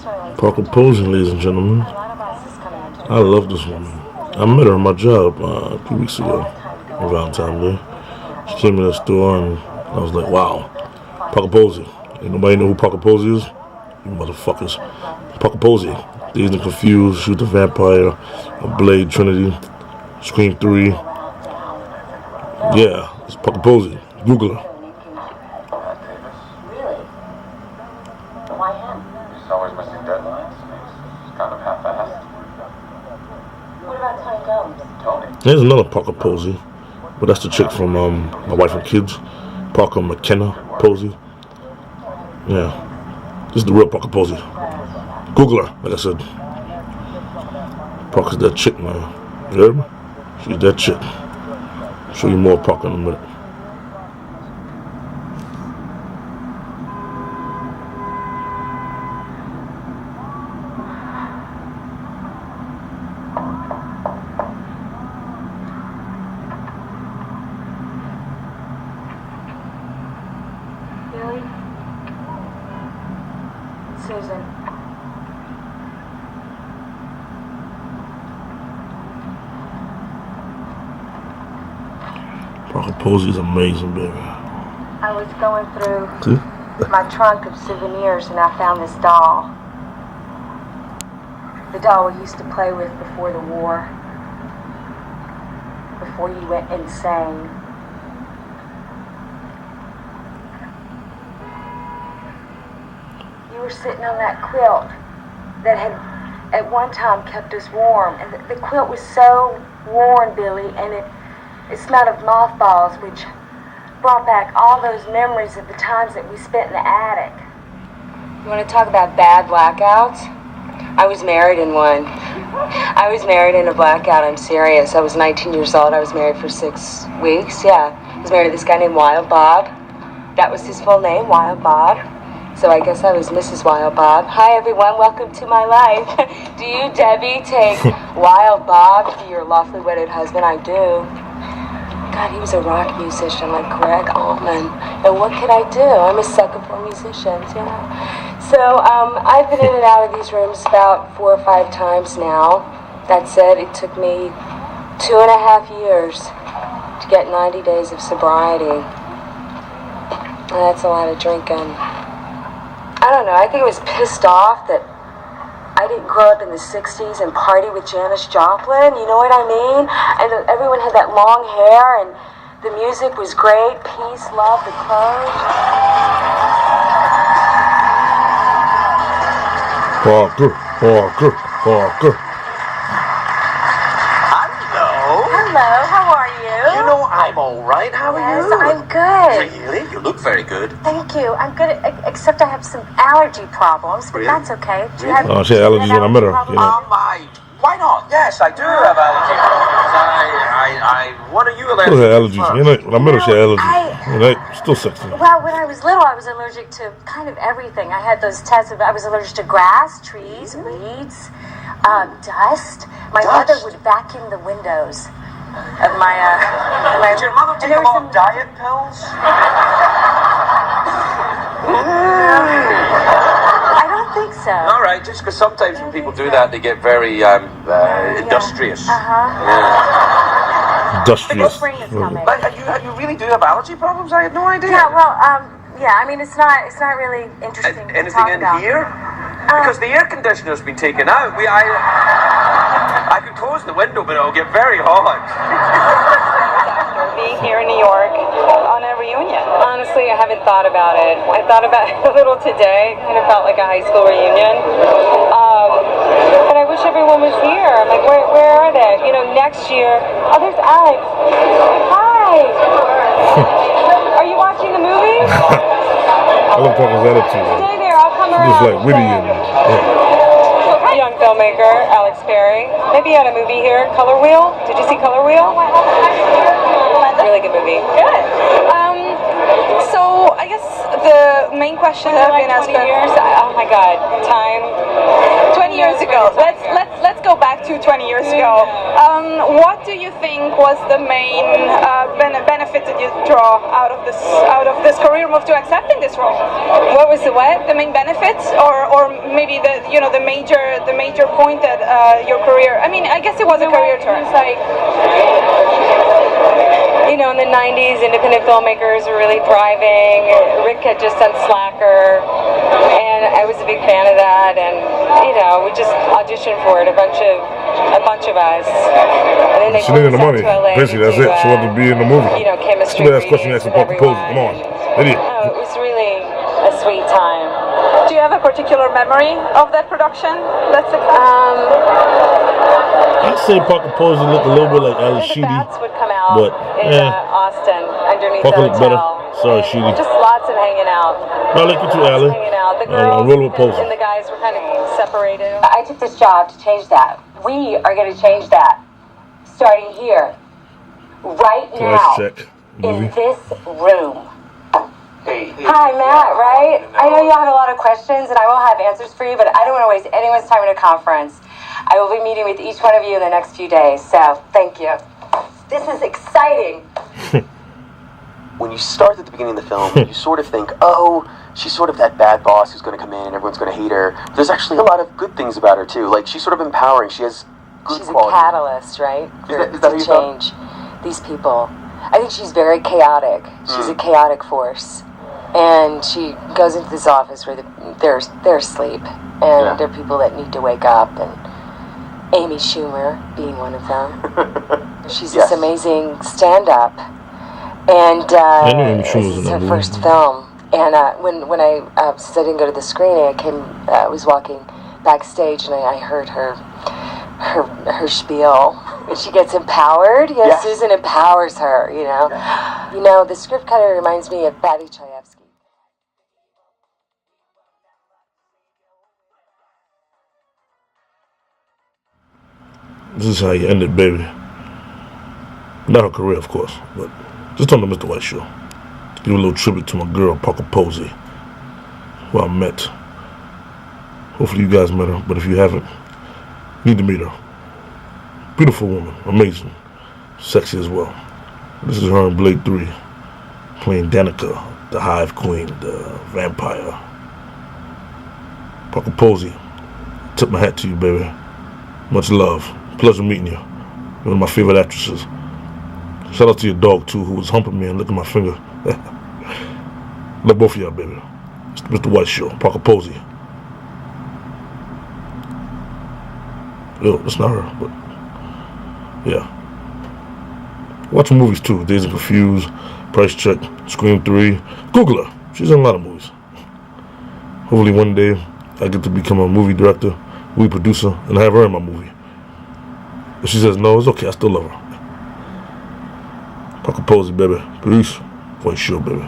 Parker Posey, ladies and gentlemen. I love this woman. I met her at my job a few weeks ago on Valentine's Day. She came in the store and I was like, wow, Parker Posey. Ain't nobody know who Parker Posey is? You motherfuckers. Parker Posey. Dazed and Confused, Shoot the Vampire, A Blade Trinity, Scream 3. Yeah, it's Parker Posey. Google her. Really? Why him? He's always missing deadlines. He's kind of half-assed. What about Tony Gomes? Tony? There's another Parker Posey, but that's the chick from My Wife and Kids. Parker McKenna Posey. Yeah, this is the real Parker Posey. Google her, like I said. Parker's that chick, man. You heard me? She's that chick. Show you more Parker in a minute. Really? Susan. Parker Posey's amazing, baby. I was going through See? my trunk of souvenirs and I found this doll. The doll we used to play with before the war. Before you went insane. You were sitting on that quilt that had at one time kept us warm. And the quilt was so worn, Billy, and it smelled of mothballs, which brought back all those memories of the times that we spent in the attic. You want to talk about bad blackouts? I was married in one. I was married in a blackout, I'm serious. I was 19 years old. I was married for 6 weeks, yeah. I was married to this guy named Wild Bob. That was his full name, Wild Bob. So I guess I was Mrs. Wild Bob. Hi everyone, welcome to my life. Do you, Debbie, take Wild Bob to be your lawfully wedded husband? I do. God, he was a rock musician like Greg Allman. And what could I do? I'm a sucker for musicians, you know. So I've been in and out of these rooms about 4 or 5 times now. That said, it took me 2.5 years to get 90 days of sobriety. And that's a lot of drinking. I don't know, I think I was pissed off that I didn't grow up in the 60s and party with Janis Joplin, you know what I mean? And everyone had that long hair and the music was great, peace, love, the clothes. Parker. Hello, how are you? You know, I'm all right. How are Yes, you? I'm good. Really? You look very good. Thank you. I'm good, except I have some allergy problems, but Really? that's okay. Do you Really? have, Oh, she had allergies when I met her. allergy You know. Why not? Yes, I do have allergy problems. What are you allergic What are her to? allergies? You know, when I met her, she had allergies. You know, still sexy. Well, when I was little, I was allergic to kind of everything. I had those tests. I was allergic to grass, trees, weeds, dust. My mother would vacuum the windows of my. Did your mother take a lot of diet pills? I don't think so. All right, just because sometimes when people do that, they get very industrious. Industrious. Spring is coming. But you really do have allergy problems? I had no idea. Yeah, well, yeah. I mean, it's not really interesting to Anything talk in about. here? Because the air conditioner's been taken out. I could close the window, but it'll get very hot. Being here in New York on a reunion. Honestly, I haven't thought about it. I thought about it a little today. Kind of felt like a high school reunion. And I wish everyone was here. I'm like, where are they? You know, next year. Oh, there's Alex. Hi. Are you watching the movie? I love Parker's attitude. Stay there. I'll come around. Just like witty and Young filmmaker Alex Perry. Maybe you had a movie here, Color Wheel. Did you see Color Wheel? Really good movie. Good. So I guess the main question I've been asked. Years? Oh my God, time. 20 years ago. Let's go back to 20 years ago. What do you think was the main benefit that you draw out of this career move to accepting this role? What was the what? The main benefits, or maybe the major point at your career. I mean, I guess it was a career turn. It's like, in the 90s, independent filmmakers were really thriving. Rick had just done Slacker, and I was a big fan of that. And we just auditioned for it, a bunch of us. And then they She needed the money. to LA Basically, that's to, it. She wanted to be in the movie. Chemistry. That's the last question you asked about proposal. Come on, idiot. Oh, it was really a sweet time. Do you have a particular memory of that production? I'd say Parker Posey looked a little bit like Ali The Sheedy. bats would come out but, in Austin underneath Parker the looked better. hotel. Sorry, Sheedy. Just lots of hanging out. I like you too, Ali. Hanging out. The I'm girls rolling with Posey. and the guys were kind of separated. I took this job to change that. We are going to change that. Starting here. Right now. Check. In this room. Hey. Hi, Matt, right? I know you'll have a lot of questions and I will have answers for you, but I don't want to waste anyone's time in a conference. I will be meeting with each one of you in the next few days, so thank you. This is exciting. When you start at the beginning of the film, you sort of think, oh, she's sort of that bad boss who's going to come in and everyone's going to hate her. But there's actually a lot of good things about her, too. Like, she's sort of empowering. She has good She's qualities. a catalyst, right? Is that how you felt? change these people. I think she's very chaotic. She's a chaotic force. And she goes into this office where they're asleep. And there are people that need to wake up. And Amy Schumer being one of them. She's this amazing stand-up. And this is her first film. And when I since I didn't go to the screening, I was walking backstage and I heard her spiel. And she gets empowered. Susan empowers her. The script kind of reminds me of ď'Chìěčiě. This is how you end it, baby. Not her career, of course, but just on the Mr. White show. To give a little tribute to my girl, Parker Posey, who I met. Hopefully you guys met her, but if you haven't, you need to meet her. Beautiful woman, amazing, sexy as well. This is her in Blade 3, playing Danica, the Hive Queen, the vampire. Parker Posey, tip my hat to you, baby. Much love. Pleasure meeting you. You're one of my favorite actresses. Shout out to your dog, too, who was humping me and licking my finger. Love both of y'all, baby. It's the Mr. White Show, Parker Posey. Yo, that's not her, but yeah. Watch movies, too. Dazed and Confused, Price Check, Scream 3. Google her. She's in a lot of movies. Hopefully one day I get to become a movie director, movie producer, and have her in my movie. If she says no, it's okay. I still love her. Parker Posey, baby. Peace. White Show, baby.